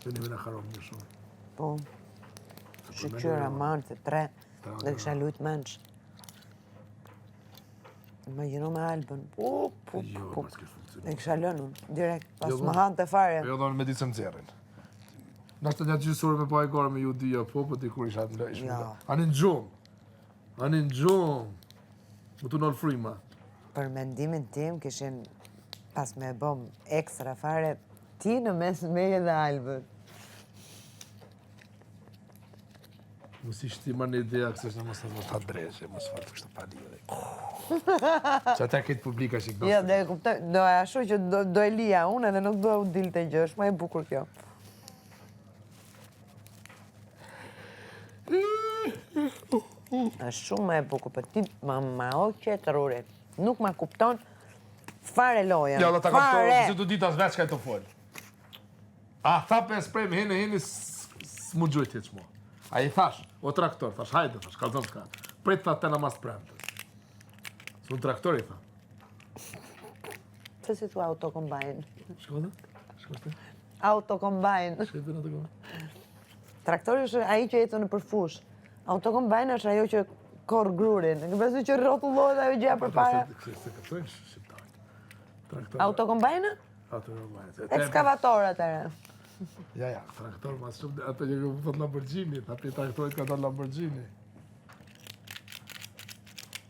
Që një vina karom një shumë. Po, shqyra martë, 3, dhe kësha lujtë menç. Imagjino me Albën, e kësha lënë, direkt, pas më hanë të fare. Jo, do në me ditë se më cerin. Nashtë një gjysore me pa e gore me ju dhja, po ti kur isha të lejshme. Anin gjumë. Më të nëllë frima. Për mendimin tim, kishin pas me bom ekstra fare, ti në mes meje dhe Albën. Mos ishte ma një ideja kësë është në mos të ta drejshë, mos farë të kështë palire. Që ata këtë publika që i këdo. Jo, dhe kuptoj, do e ashu që do e lija unë edhe nuk do e u dilë të gjë, është ma e bukur kjo. është shumë ma e bukur, për ti ma o qëtë rurit. Nuk ma kupton fare loja. Ja, dhe ta kaptojnë, që të ditë as veç ka e të folë. A, tha për sprej me hini, s'mu gjujt hiq mo. A i thash, o traktor, thash, hajde, thash, kalzon s'ka. Prit tha të në mas premte. S'u traktor i tha. Se si thua autokombajn? Shkote? Autokombajn. Shkote në të kohë. Traktori është aji që jetë në përfush. Autokombajn është ajo që korë grurin. Në këpësu që rotullohet ajo gjëja për para. Se këtojnë shqiptarë. Autokombajnë? Autokombajnë. Ekskavator atëre. Ja, traktor ma shumë, atë që këmë thot Lamborghini, ta për traktorit ka ta Lamborghini.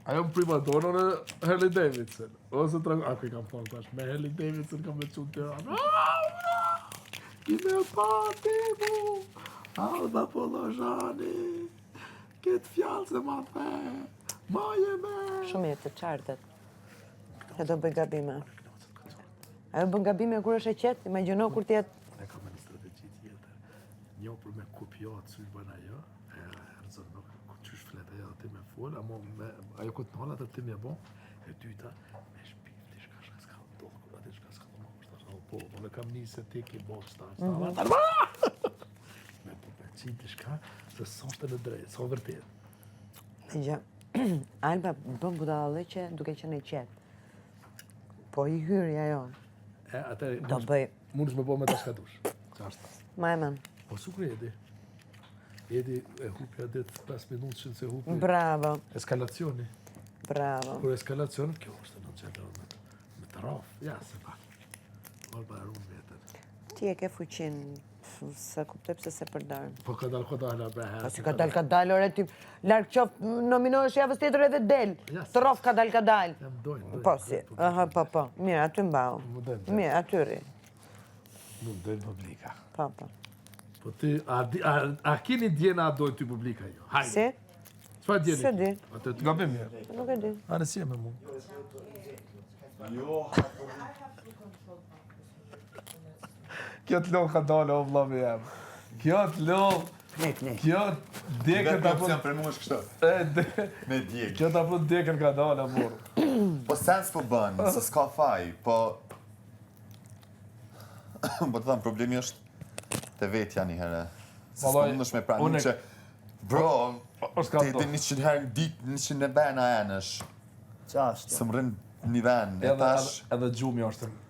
Ajo më primadona në Harley Davidson. Ose traktor, ako i kam falë tash, me Harley Davidson kam me qunë të ranë. I me pati mu, Alba Polozhani, këtë fjallë se ma the, maje me. Shumë jetë të qartet. E do bëj gabime. Ajo bën gabime kur është e qetë, imagjino kur t'jetë. Ne kam një strategji tjetër. Një për me kopjot që bën ajo, e rëzën nuk qysh flet ajo ti me fol, ajo këtë në halat ti me bon, e dyta, me shpif, ti shka shka s'ka ndodhë, kur ati shka s'ka ndodhë, po, me kam një se ti ki bosh ta, me përpeci ti shka, se soshte në drejtë, so vërtet. Me gjë, Alba bën budallëqe duke qenë e qetë. Po i hyrja jonë. Do bëj. Mund është me bo me ta shka dush. Ma e men. Po su kredi. Edi e hupja ditë 5 minutë që se hupi. Bravo. Eskalacioni. Bravo. Kur eskalacion, kjo është në qëllë me të rafë. Ja, se pak. Orë ba runë vetën. Ti e ke fuqin, se kuptoj pëse se përdarë. Po ka dalë kodala beherë. Po si ka dalë, ore ti larkë qofë nominohesh javës tjetër edhe del. Të rofë ka dalë. Jam dojnë. Po si, po. Mirë, aty mbau. Mirë, atyri. Nuk dojnë publika. Po. Po ti, a keni djena a dojnë ty publika jo? Hajde. Si? Qëfa djeni? Se di. Gabim mirë. Nuk e di. A nësi e me mu. Kjo të lom ka dalë, o vlami jam. Kjo të lom. Kjo deken të apun... për mu është kështë. Me djekë. Kjo të apun deken ka dalë, amor. Po sens po bënë, se s'ka faj, po... Po të thamë, problemi është të vetja një herë. Se s'po mund është me pranë që... Bro, ti 100 herë ditë, 100 në bena enësh. Qashtë. Se më rrinë një ven, e tash... Edhe gjumi është